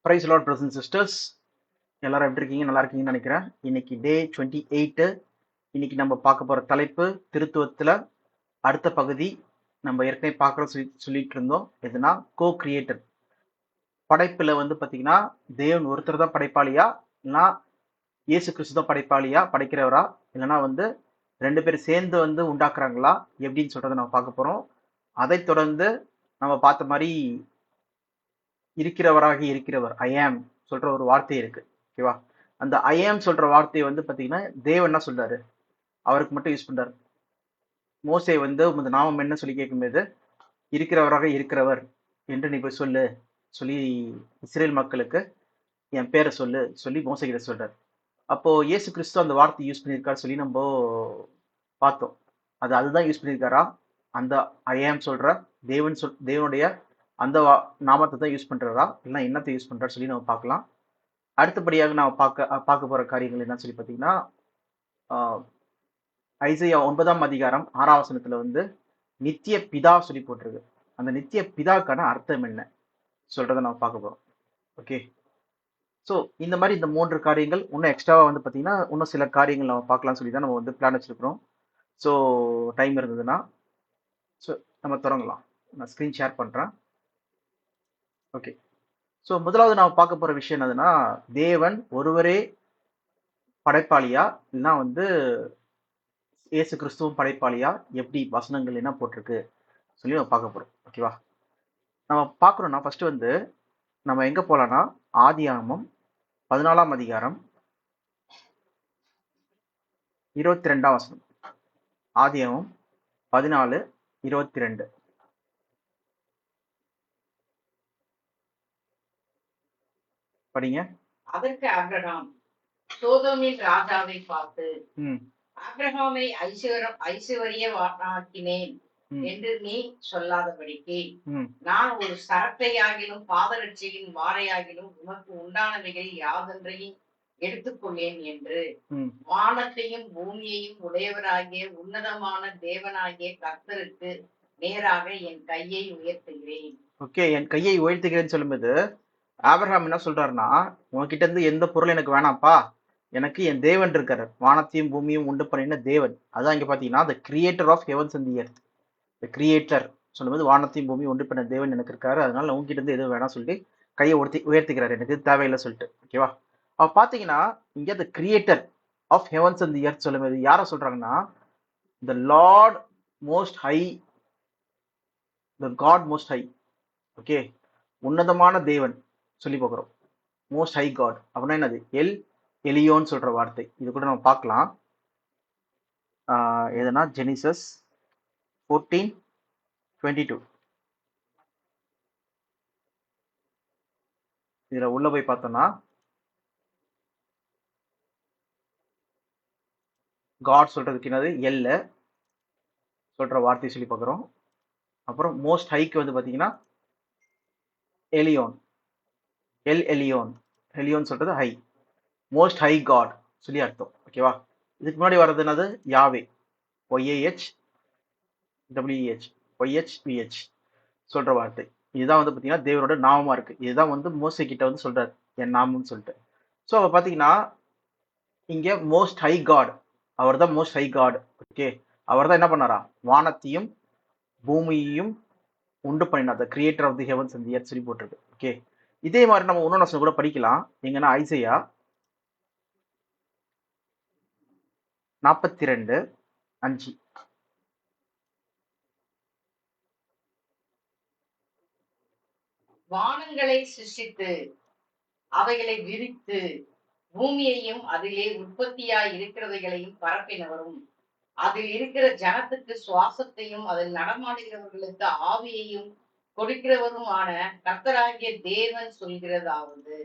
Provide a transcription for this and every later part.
Price lord brothers and sisters, எல்லாரும் எப்படி இருக்கீங்க? நல்லா இருக்கீங்கன்னு நினைக்கிறேன். இன்னைக்கு டே 28. இன்னைக்கு நம்ம பார்க்க போற தலைப்பு திருத்துவத்துல அடுத்த பகுதி. நம்ம ஏற்கனவே பார்க்குற சொல்லிட்டு இருந்தோம். எதுனா கோ கிரியேட்டர். படைப்புல வந்து பார்த்தீங்கன்னா தேவன் ஒருத்தர் தான் படைப்பாளியா, இல்லைன்னா இயேசு கிறிஸ்து தான் படைப்பாளியா, படைக்கிறவரா, இல்லைன்னா வந்து ரெண்டு பேரும் சேர்ந்து வந்து உண்டாக்குறாங்களா, எப்படின்னு சொல்றதை நம்ம பார்க்க போறோம். அதை தொடர்ந்து நம்ம பார்த்த மாதிரி இருக்கிறவராகி இருக்கிறவர் ஐ ஆம் சொல்ற ஒரு வார்த்தை இருக்கு. ஓகேவா? அந்த ஐ ஆம் சொல்ற வார்த்தையை வந்து பாத்தீங்கன்னா தேவன் என்ன சொல்றாரு, அவருக்கு மட்டும் யூஸ் பண்றாரு. மோசே வந்து உமது நாமம் என்ன சொல்லி கேட்கும்போது, இருக்கிறவராக இருக்கிறவர் என்று நீ போய் சொல்லு சொல்லி இஸ்ரேல் மக்களுக்கு என் பேரை சொல்லு சொல்லி மோசே கிட்ட சொல்றாரு. அப்போ இயேசு கிறிஸ்து அந்த வார்த்தை யூஸ் பண்ணியிருக்காரு சொல்லி நம்ம பார்த்தோம். அதுதான் யூஸ் பண்ணியிருக்காரா? அந்த ஐ ஆம் சொல்ற தேவனுடைய அந்த நாமத்தை தான் யூஸ் பண்றாரா, இல்லைன்னா என்னத்தை யூஸ் பண்றாரு சொல்லி நம்ம பார்க்கலாம். அடுத்தபடியாக நான் பார்க்க போற காரியங்கள் என்னன்னு சொல்லி பார்த்தீங்கன்னா, ஐசையா 9ஆம் அதிகாரம் 6ஆம் வசனத்துல வந்து நித்திய பிதா சொல்லி போட்டிருக்கு. அந்த நித்திய பிதாக்கான அர்த்தம் என்ன சொல்றதை நம்ம பார்க்க போறோம். ஓகே, ஸோ இந்த மாதிரி இந்த 3 காரியங்கள் இன்னும் எக்ஸ்ட்ராவா வந்து பார்த்தீங்கன்னா இன்னும் சில காரியங்கள் நம்ம பார்க்கலாம்னு சொல்லி தான் நம்ம வந்து பிளான் வச்சிருக்கிறோம். ஸோ டைம் இருந்ததுன்னா ஸோ நம்ம தொடங்கலாம். நான் ஸ்க்ரீன் ஷேர் பண்றேன். ஓகே, ஸோ முதலாவது நாம் பார்க்க போற விஷயம் என்னதுன்னா, தேவன் ஒருவரே படைப்பாளியா, இல்லைன்னா வந்து இயேசு கிறிஸ்துவும் படைப்பாளியா, எப்படி வசனங்கள் என்ன போட்டிருக்கு சொல்லி நம்ம பார்க்க போறோம். ஓகேவா? நம்ம பார்க்குறோம்னா ஃபர்ஸ்ட் வந்து நம்ம எங்க போலாம்னா ஆதியாகமம் 14ஆம் அதிகாரம் 22ஆம் வசனம். ஆதியாகமம் 14:22 படிங்க. அதற்கு ஆபிரகாம் சோதோமின் ராஜாவை பார்த்து, ஆபிரகாமை ஐசுவரியவானாக்கினேன் என்று நீ சொல்லாதபடிக்கு நான் ஒரு சரத்தையாகிலும் பாதரட்சியின் வாரையாகிலும் உனக்கு உண்டானவைகள் யாதொன்றையும் எடுத்துக்கொள்ளேன் என்று வானத்தையும் பூமியையும் உடையவராகிய உன்னதமான தேவனாகிய கர்த்தருக்கு நேராக என் கையை உயர்த்துகிறேன். ஓகே, என் கையை உயர்த்துகிறேன்னு சொல்லும்போது ஆபிரகாம் என்ன சொல்றாருன்னா, உன்கிட்ட இருந்து எந்த பொருள் எனக்கு வேணாம்ப்பா, எனக்கு என் தேவன் இருக்காரு, வானத்தையும் பூமியும் உண்டு பண்ணின தேவன். அதான் இங்க பாத்தீங்கன்னா the creator of heavens and the earth, the creator சொல்லும்போது வானத்தையும் பூமியும் உண்டு பண்ண தேவன் எனக்கு இருக்காரு, அதனால உங்ககிட்ட இருந்து எதுவும் வேணாம் சொல்லிட்டு கையை உயர்த்திக்கிறாரு, எனக்கு தேவையில்லை சொல்லிட்டு. ஓகேவா? அப்ப பாத்தீங்கன்னா இங்க the creator of heavens and the earth சொல்லும்போது யார சொல்றாங்கன்னா, the lord most high, the god most high. Okay, உன்னதமான தேவன் சொல்லி பார்க்குறோம். மோஸ்ட் ஹை காட் அப்படின்னா என்னது? எலியோன்னு சொல்ற வார்த்தை. இது கூட நம்ம பார்க்கலாம். எதுனா ஜெனிசஸ் 14:22 இதுல உள்ள போய் பார்த்தோம்னா காட் சொல்றதுக்கு என்னது? சொல்ற வார்த்தை சொல்லி பார்க்குறோம். அப்புறம் மோஸ்ட் ஹைக்கு வந்து பார்த்தீங்கன்னா எலியோன், எலியோன் சொல்றது ஹை, மோஸ்ட் ஹை காட் சொல்லி அர்த்தம். ஓகேவா? இதுக்கு முன்னாடி வர்றது என்னது? யாவே, YAHWEH சொல்ற வார்த்தை. இதுதான் வந்து பார்த்தீங்கன்னா தேவனோட நாமமா இருக்கு. இதுதான் வந்து மோசே கிட்ட வந்து சொல்றாரு, என் நாமம்னு சொல்லிட்டு. ஸோ அப்போ பார்த்தீங்கன்னா இங்க மோஸ்ட் ஹை காட், அவர் தான் மோஸ்ட் ஹை காட். ஓகே, அவர் தான் என்ன பண்ணாரா? வானத்தையும் பூமியையும் உண்டு பண்ணினார், the creator of the heavens and the earth சொல்லி போட்டிருக்கு. ஓகே, இதே மாதிரி நம்ம இன்னொன்று வசனம் கூட படிக்கலாம். எங்கன்னா ஐசையா 42:5. வானங்களை சிருஷ்டித்து அவைகளை விரித்து பூமியையும் அதிலே உற்பத்தியாய் இருக்கிறவைகளையும் பரப்பினவரும் அதில் இருக்கிற ஜனத்துக்கு சுவாசத்தையும் அதில் நடமாடுகிறவர்களுக்கு ஆவியையும் கொடுக்கிறவருமான கர்த்தராகிய தேவன் சொல்கிறதாவது.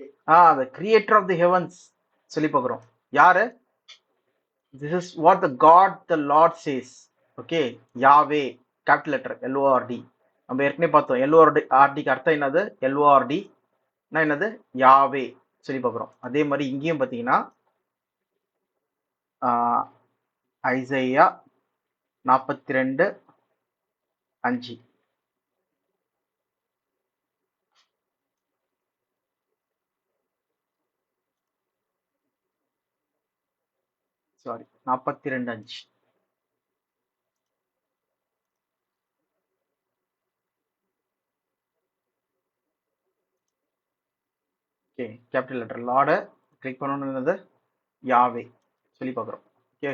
the creator of the heavens சொல்லி பார்க்கிறோம். யாரு? This is what the God, the Lord says. Okay, Yahweh capital letter LORD. நம்ம ஏற்கனவே பார்த்தோம் LORDக்கு அர்த்தம் என்னது? LORD என்னது? யாவே சொல்லி பார்க்குறோம். அதே மாதிரி இங்கேயும் பார்த்தீங்கன்னா Isaiah 42:5. Sorry 42:5. Okay, capital letter லார்டை கிளிக் பண்ணணுன்றது யாவே சொல்லி பார்க்குறோம். ஓகே,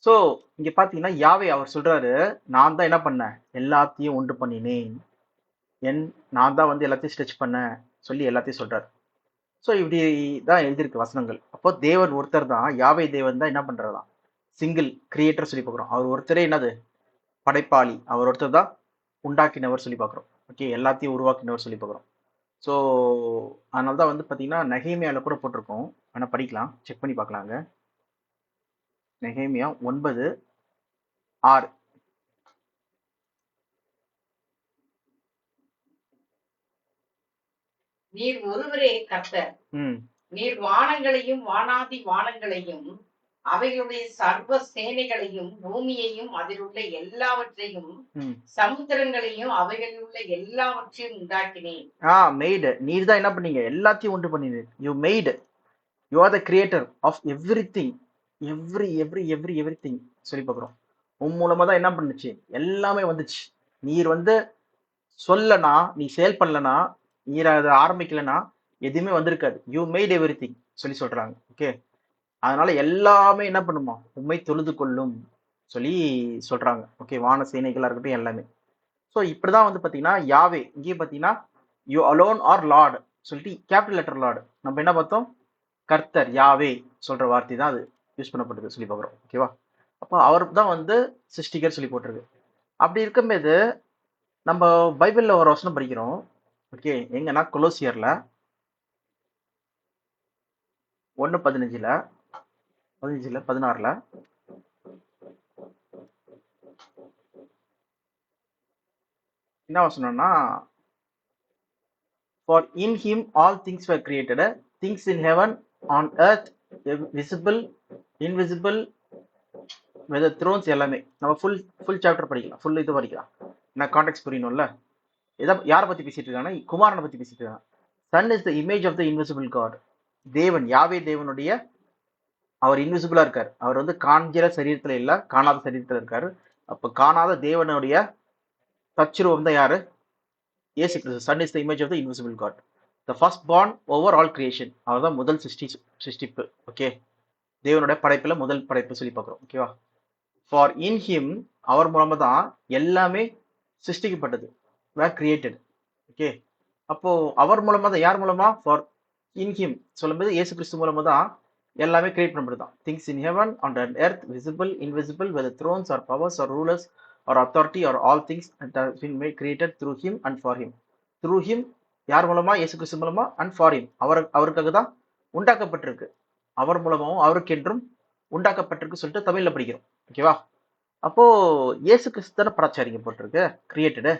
ஸோ இங்கே பார்த்தீங்கன்னா யாவே அவர் சொல்றாரு, நான் தான் என்ன பண்ணேன், எல்லாத்தையும் உண்டு பண்ணினேன், நான் தான் வந்து எல்லாத்தையும் ஸ்ட்ரெச் பண்ணேன் சொல்லி எல்லாத்தையும் சொல்றாரு. ஸோ இப்படி தான் எழுதியிருக்கு வசனங்கள். அப்போ தேவன் ஒருத்தர் தான், யாவே தேவன் தான் என்ன பண்றதாம், சிங்கிள் கிரியேட்டர் சொல்லி பார்க்குறோம். அவர் ஒருத்தரே என்னது, படைப்பாளி. அவர் ஒருத்தர் தான் உண்டாக்கினவர் சொல்லி பார்க்குறோம். ஓகே, எல்லாத்தையும் உருவாக்கினவர் சொல்லி பார்க்குறோம். ஸோ அதனால தான் வந்து பார்த்தீங்கன்னா நெகேமியாவில் கூட போட்டிருக்கோம். ஆனால் படிக்கலாம், செக் பண்ணி பார்க்கலாங்க. நெகேமியா 9:6. நீர் ஒருவரே கர்த்தர். ம் நீர் வானங்களையும் வானாதி வானங்களையும் அவைகளுடைய சர்வ சேனைகளையும் பூமியையும் அதில் உள்ள எல்லாவற்றையும் ம் சமுத்திரங்களையும் அவைகளில் உள்ள எல்லாவற்றையும் உண்டாக்கினேன். மெய்டு. நீர் தான் என்ன பண்ணீங்க, எல்லாத்தையும் உண்டு பண்ணீங்க. You made, you are the creator of everything, everything சொல்லி பார்க்குறோம். உன் மூலமா தான் என்ன பண்ணுச்சு, எல்லாமே வந்துச்சு. நீர் வந்து சொல்லனா, நீ செயல் பண்ணலனா, நீர் அதை ஆரம்பிக்கலனா எதுவுமே வந்திருக்காது. யூ மேட் எவ்ரி திங் சொல்லி சொல்றாங்க. ஓகே, அதனால எல்லாமே என்ன பண்ணுமா, உண்மை தொழுது கொள்ளும் சொல்லி சொல்றாங்க. ஓகே, வான சேனைகளா இருக்கட்டும் எல்லாமே. ஸோ இப்படிதான் வந்து பாத்தீங்கன்னா யாவே இங்கேயே பாத்தீங்கன்னா யூ அலோன் ஆர் லார்ட் சொல்லிட்டு கேபிட்டல் லெட்டர் லார்ட் நம்ம என்ன பார்த்தோம், கர்த்தர் யாவே சொல்ற வார்த்தை தான் அது யூஸ் பண்ணப்படுது சொல்லி பார்க்குறோம். ஓகேவா, அப்போ அவர் தான் வந்து சிருஷ்டிகர் சொல்லி போட்டிருக்கு. அப்படி இருக்கும்போது நம்ம பைபிள்ல ஒரு வசனம் படிக்கிறோம். ஓகே, எங்கன்னா கொலோசியர்ல 1:15 16 என்ன வசனம்னா, for in him all things were created, things in heaven on earth, visible invisible, whether thrones எல்லாமே. நம்ம ஃபுல் சாப்டர் படிக்கலாம், ஃபுல் இது படிக்கலாம். நான் கான்டெக்ட் புரியணும்ல. யாரை பத்தி பேசிட்டு இருக்காங்கன்னா குமாரனை பத்தி பேசிட்டு இருக்காங்க. Son is the image of the invisible god. தேவன் யாவே தேவனுடைய, அவர் இன்விசிபிளா இருக்காரு. அவர் வந்து காண்கிற சரீரத்துல இல்ல, காணாத சரீரத்துல இருக்காரு. அப்ப காணாத தேவனுடைய தச்சுருவம் தான் யாரு, இயேசு கிறிஸ்து. Son is the image of the invisible God, the first born over all creation. அவர் தான் முதல் சிருஷ்டிப்பு. ஓகே, தேவனுடைய படைப்புல முதல் படைப்பு சொல்லி பார்க்குறோம். ஓகேவா, ஃபார் இன் ஹிம், அவர் மூலமா தான் எல்லாமே சிருஷ்டிக்கப்பட்டது, வேர் கிரியேட்டட். ஓகே, அப்போ அவர் மூலமா தான், யார் மூலமா, ஃபார் இன் ஹிம் சொல்லும்போது இயேசு கிறிஸ்து மூலமா தான் எல்லாமே கிரியேட் பண்ணப்படுதான். Things in heaven and and earth, visible invisible, whether thrones or powers or rulers or authority or all things created through him and for him. Through him யார் மூலமா, இயேசு கிறிஸ்து மூலமா, அண்ட் ஃபார் ஹிம் அவருக்காக தான் உண்டாக்கப்பட்டிருக்கு. அவர் மூலமாகவும் அவருக்கென்றும் உண்டாக்கப்பட்டிருக்கு சொல்லிட்டு தமிழ்ல படிக்கிறோம். ஓகேவா, அப்போ இயேசு கிறிஸ்து தானே பராச்சாரிங்க போட்டிருக்கு, கிரியேட்டடு.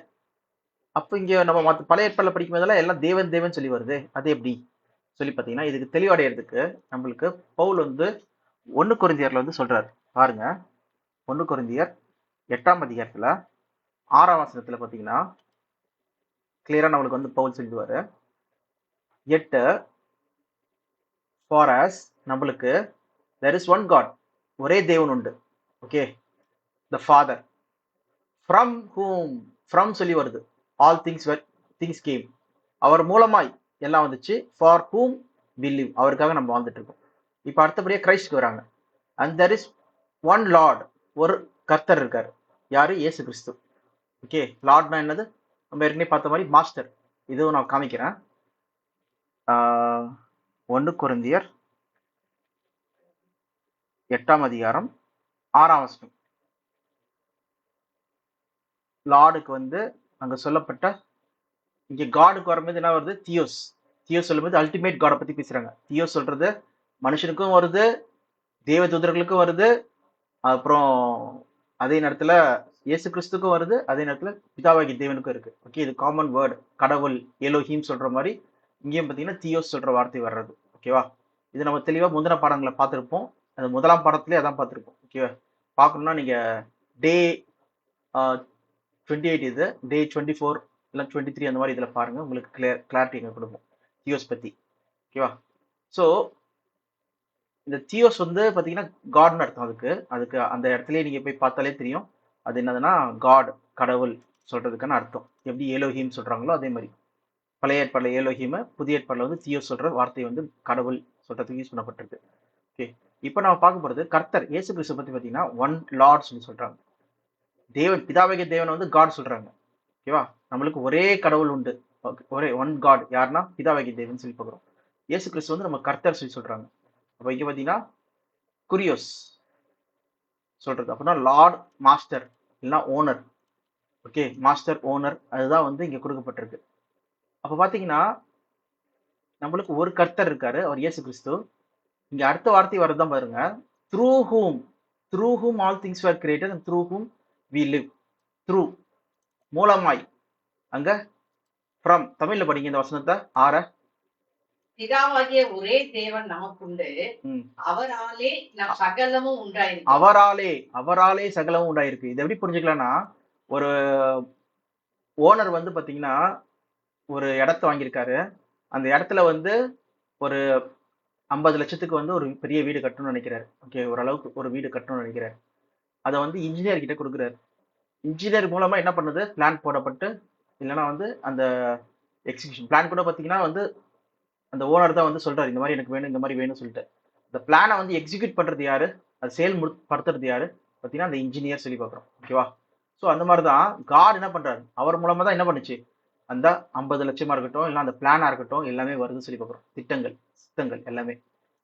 அப்போ இங்க நம்ம மற்ற பழைய ஏற்பாடுல படிக்கும் போதெல்லாம் எல்லாம் தேவன் தேவன் சொல்லி வருது, அது எப்படி சொல்லி பார்த்தீங்கன்னா, இதுக்கு தெளிவடைகிறதுக்கு நம்மளுக்கு பவுல் வந்து 1 கொரிந்தியர்ல வந்து சொல்றாரு பாருங்க. 1 கொரிந்தியர் 8ஆம் அதிகாரத்துல 6ஆம் வசனத்துல பார்த்தீங்கன்னா கிளியரா நம்மளுக்கு வந்து பவுல் சொல்லுவாரு. 8 ஃபார் அஸ், நம்மளுக்கு there is one God, ஒரே தேவன் உண்டு. Okay, the Father, from whom, from சொல்லி வருது, all things came, அவர் மூலமாய் எல்லாம் வந்துச்சு. for whom we live, அவருக்காக நம்ம வாழ்ந்துட்டு இருக்கோம். இப்போ அடுத்தபடியே கிரைஸ்டுக்கு வராங்க. and there is one Lord, ஒரு கர்த்தர் இருக்காரு. யாரு, இயேசு கிறிஸ்து. ஓகே, லார்ட்னா என்னது, நம்ம ஏற்கனவே பார்த்த மாதிரி மாஸ்டர். இதுவும் நான் காமிக்கிறேன். 1 கொரிந்தியர் 8ஆம் அதிகாரம் 6ஆம் வசனம். லார்டுக்கு வந்து அங்க சொல்லப்பட்ட, இங்க காடுக்கு வரும்போது என்ன வருது, தியோஸ். தியோஸ் சொல்லும்போது அல்டிமேட் காடை பத்தி பேசுறாங்க. தியோஸ் சொல்றது மனுஷனுக்கும் வருது, தேவ தூதர்களுக்கும் வருது, அப்புறம் அதே நேரத்துல இயேசு கிறிஸ்துக்கும் வருது, அதே நேரத்துல பிதாவாகி தேவனுக்கும் இருக்கு. ஓகே, இது காமன் வேர்டு, கடவுள் எலோஹீம் சொல்ற மாதிரி இங்கேயும் பாத்தீங்கன்னா தியோஸ் சொல்ற வார்த்தை வர்றது. ஓகேவா, இது நம்ம தெளிவா முந்தின பாடங்களை பார்த்திருப்போம். அது முதலாம் பாடத்திலே அதான் பார்த்திருப்போம். ஓகேவா, பார்க்கணும்னா நீங்க டே 28, இது டே 24 இல்லை 23 அந்த மாதிரி இதுல பாருங்க, உங்களுக்கு கிளாரிட்டி எங்க கொடுப்போம் தியோஸ் பத்தி. ஓகேவா, ஸோ இந்த தியோஸ் வந்து பாத்தீங்கன்னா காட்னு அர்த்தம். அதுக்கு அதுக்கு அந்த இடத்துலயே நீங்க போய் பார்த்தாலே தெரியும். அது என்னதுன்னா காட், கடவுள் சொல்றதுக்கான அர்த்தம். எப்படி ஏலோஹிம் சொல்றாங்களோ அதே மாதிரி பழைய ஏற்பாடுல ஏலோஹிம, புதிய ஏற்பாடுல வந்து தியோஸ் சொல்ற வார்த்தை வந்து கடவுள் சொல்றதுக்கு யூஸ் பண்ணப்பட்டிருக்கு. ஓகே, இப்போ நம்ம பார்க்க போறது கர்த்தர் இயேசு கிறிஸ்து பத்தி பாத்தீங்கன்னா ஒன் லார்ட் சொல்லி சொல்றாங்க. தேவன் பிதாவாகிய தேவனை வந்து காட் சொல்றாங்க. ஓகேவா? நம்மளுக்கு ஒரே கடவுள் உண்டு. ஒரே ஒன் காட் யாருன்னா பிதாவாகிய தேவன் சொல்லி பார்க்குறோம். இயேசு கிறிஸ்து வந்து நம்ம கர்த்தர் சொல்லி சொல்றாங்க. அப்போ இங்க பாத்தீங்கன்னா குரியோஸ் சொல்றது அப்படின்னா லார்ட், மாஸ்டர் இல்லைன்னா ஓனர். ஓகே, மாஸ்டர், ஓனர், அதுதான் வந்து இங்க கொடுக்கப்பட்டிருக்கு. அப்ப பாத்தீங்கன்னா நம்மளுக்கு ஒரு கர்த்தர் இருக்காரு, அவர் இயேசு கிறிஸ்து. இங்க அடுத்த வார்த்தை வரதான் பாருங்க, through whom all things were created and through whom we live. Through மூலமாய், அங்க ஃப்ரம் தமிழ்ல படிங்க இந்த வசனத்தை ஆற. பிதாவாகிய ஒரே தேவன் நமக்குண்டு, அவராலே நம் சகலமும் உண்டாயிருக்கு. அவராலே சகலமும் உண்டாயிருக்கு. இது எப்படி புரிஞ்சுக்கலாம்னா, ஒரு ஓனர் வந்து பாத்தீங்கன்னா ஒரு இடத்த வாங்கியிருக்காரு. அந்த இடத்துல வந்து ஒரு 50 லட்சத்துக்கு வந்து ஒரு பெரிய வீடு கட்டணும்னு நினைக்கிறாரு. ஓகே, ஓரளவுக்கு ஒரு வீடு கட்டணும்னு நினைக்கிறாரு. அதை வந்து இன்ஜினியர் கிட்ட கொடுக்குறாரு. இன்ஜினியர் மூலமா என்ன பண்ணுது, பிளான் போடப்பட்டு இல்லைன்னா வந்து அந்த எக்ஸிகியூஷன் பிளான் கூட பாத்தீங்கன்னா வந்து அந்த ஓனர் தான் வந்து சொல்றாரு, இந்த மாதிரி எனக்கு வேணும், இந்த மாதிரி வேணும்னு சொல்லிட்டு. அந்த பிளானை வந்து எக்ஸிக்யூட் பண்றது யாரு, அது செயல்படுத்துறது யாரு பாத்தீங்கன்னா அந்த இன்ஜினியர் சொல்லி பார்க்குறோம். ஓகேவா? ஸோ அந்த மாதிரி தான் காட் என்ன பண்றாரு, அவர் மூலமா தான் என்ன பண்ணுச்சு அந்த 50 லட்சமா இருக்கட்டும், இல்லை அந்த பிளானா இருக்கட்டும், எல்லாமே வருதுன்னு சொல்லி பார்க்குறோம். சித்தங்கள் எல்லாமே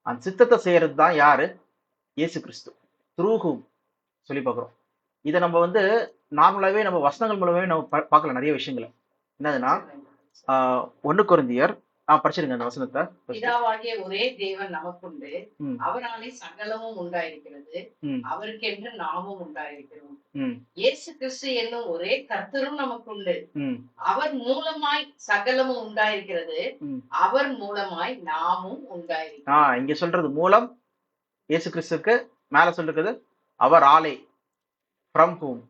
அந்த சித்தத்தை செய்யறது தான் யாரு, இயேசு கிறிஸ்து. த்ரூ ஹூம் சொல்லி பார்க்குறோம். இதை நம்ம வந்து நார்மலாவே நம்ம வசனங்கள் மூலமே நம்ம பார்க்கலாம் நிறைய விஷயங்களை. என்னதுன்னா 1 கொரிந்தியர் படிச்சிருங்க அந்த வசனத்தை. பிதாவாகிய ஒரே தேவன் நமக்குண்டு, அவராலே சகலமும் உண்டாயிருக்கிறது, அவருக்கென்று நாமும் உண்டாயிருக்கிறோம். இயேசு கிறிஸ்து என்னும் ஒரே கர்த்தரும் நமக்குண்டு, அவர் மூலமாய் சகலமும் உண்டாயிருக்கிறது, அவர் மூலமாய் நாமும் உண்டாயிருக்கிறோம். இங்க சொல்றது மூலம் இயேசு கிறிஸ்துக்கு, மேல சொல்றது அவர் ஆலே, ஃப்ரம் ஹூம்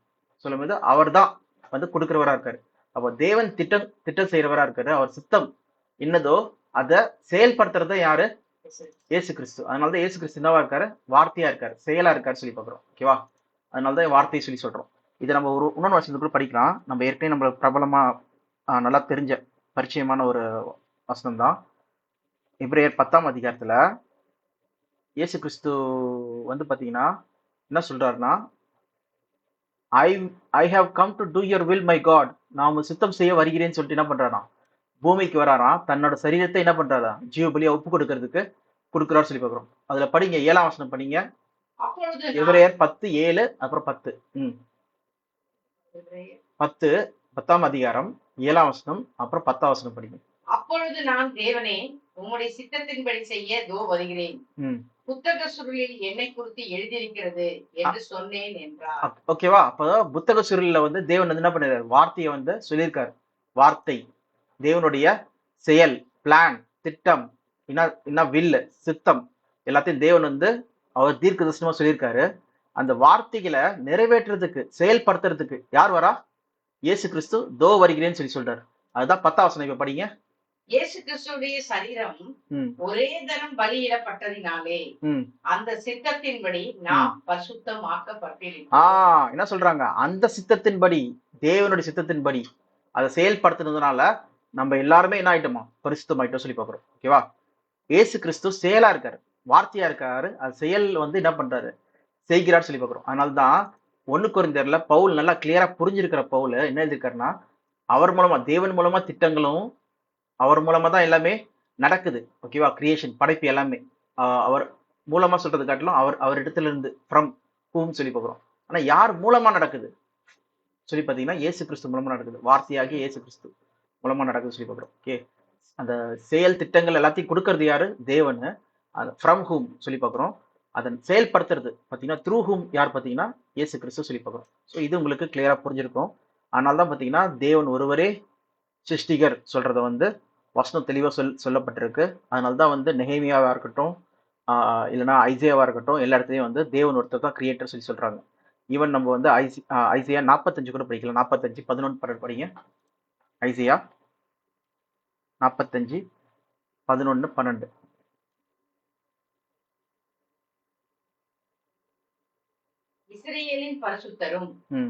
சொல்லும்போது அவர் தான் வந்து கொடுக்கிறவரா இருக்காரு. அப்போ தேவன் திட்டம் செய்யறவரா இருக்காரு. அவர் சித்தம் என்னதோ அதை செயல்படுத்துறது யாரு, இயேசு கிறிஸ்து. அதனாலதான் இயேசு கிறிஸ்து என்னவா இருக்காரு, வார்த்தையா இருக்காரு, செயலா இருக்காரு சொல்லி பார்க்கிறோம். ஓகேவா? அதனாலதான் வார்த்தையை சொல்லி சொல்றோம். இதை நம்ம ஒரு இன்னொன்று வசனத்துக்குள்ள படிக்கலாம். நம்ம ஏற்கனவே நம்ம பிரபலமா நல்லா தெரிஞ்ச பரிச்சயமான ஒரு வசனம் தான். எபிரேயர் 10ஆம் அதிகாரத்துல இயேசு கிறிஸ்து வந்து பாத்தீங்கன்னா என்ன சொல்றாருன்னா, I have come to do your will my god. நான் சித்தம் செய்ய வருகிறேன்னு சொல்லிட்டு என்ன பண்றாராம், பூமிக்கு வராராம். தன்னோட சரீரத்தை என்ன பண்றாரா, ஜீவ பலியா ஒப்பு கொடுக்கிறார் சொல்லி பார்க்கிறோம். அதுல படிங்க 7ஆம் வசனம் படிங்க. எபிரேயர் 10:7 அப்புறம் 10. 10ஆம் அதிகாரம் 7ஆம் வசனம் அப்புறம் 10ஆம் வசனம் படிங்க. அப்பொழுது நான் தேவனே உம்முடைய சித்தத்தின்படி செய்ய தோ வருகிறேன், புத்தக சுருளில் என்னை குறித்து எழுதியிருக்கிறது என்று சொன்னேன் என்றார். ஓகேவா? அப்ப புத்தக சுருளில வந்து தேவன் வந்து என்ன பண்ணிருக்காரு, வார்த்தையை வந்து சொல்லியிருக்காரு. வார்த்தை தேவனுடைய செயல், பிளான், திட்டம், என்ன வில், சித்தம் எல்லாத்தையும் தேவன் வந்து அவர் தீர்க்க தரிசனமா சொல்லியிருக்காரு. அந்த வார்த்தைகளை நிறைவேற்றுறதுக்கு, செயல்படுத்துறதுக்கு யார் வரா, இயேசு கிறிஸ்து தோ வருகிறேன்னு சொல்லி சொல்றாரு. அதுதான் 10ஆம் வசனம். இப்ப படிங்க. இயேசு கிறிஸ்துடைய சரீரம் ஒரே தரம் பலியிடப்பட்டதினாலே அந்த சித்தத்தின்படி நாம் பரிசுத்தமாக்கப்பட்டிருக்கிறோம். என்ன சொல்றாங்க, அந்த சித்தத்தின்படி, தேவனுடைய சித்தத்தின்படி அதை செயல்படுத்துனதுனால நம்ம எல்லாருமே என்ன ஆயிட்டோமா, பரிசுத்தமாயிட்டோம் சொல்லி பார்க்கிறோம். ஓகேவா? இயேசு கிறிஸ்து செயலா இருக்காரு, வார்த்தையா இருக்காரு, அது செயல் வந்து என்ன பண்றாரு, செய்கிறார் சொல்லி பார்க்கிறோம். அதனால்தான் 1 கொரிந்தியர்ல பவுல் நல்லா கிளியரா புரிஞ்சிருக்கிற பவுல் என்ன எழுதியிருக்காருன்னா, அவர் மூலமா, தேவன் மூலமா திட்டங்களும் அவர் மூலமா தான் எல்லாமே நடக்குது. ஓகேவா? கிரியேஷன், படைப்பு எல்லாமே அவர் மூலமா சொல்றது காட்டிலும் அவர் இடத்துல இருந்து, ஃப்ரம் ஹூம் சொல்லி பார்க்கிறோம். ஆனா யார் மூலமா நடக்குது சொல்லி பாத்தீங்கன்னா இயேசு கிறிஸ்து மூலமா நடக்குது. வார்த்தையாகிய இயேசு கிறிஸ்து மூலமா நடக்குது சொல்லி பார்க்கிறோம். ஓகே, அந்த செயல் திட்டங்கள் எல்லாத்தையும் கொடுக்கறது யாரு, தேவன். ஃப்ரம் ஹூம் சொல்லி பார்க்கிறோம். அதன் செயல்படுத்துறது பாத்தீங்கன்னா த்ரூ ஹூம் யார் பாத்தீங்கன்னா இயேசு கிறிஸ்து சொல்லி பார்க்கிறோம். ஸோ இது உங்களுக்கு கிளியரா புரிஞ்சிருக்கும். அதனால்தான் பாத்தீங்கன்னா தேவன் ஒருவரே சிருஷ்டிகர் சொல்றத வந்து வசனம் தெளிவா சொல்லப்பட்டிருக்கு. அதனால்தான் வந்து நெகேமியாவா இருக்கட்டும், இல்லைன்னா ஐசையாவா இருக்கட்டும், எல்லா இடத்துலயும் வந்து தேவன் ஒருத்தர் தான் கிரியேட்டர் சொல்லி சொல்றாங்க. ஈவன் நம்ம வந்து ஐசையா 45 கூட படிக்கலாம். 45, 11 படிங்க. ஐசையா 45, 11, 12. இஸ்ரேலின் பரிசுத்தரும் ம்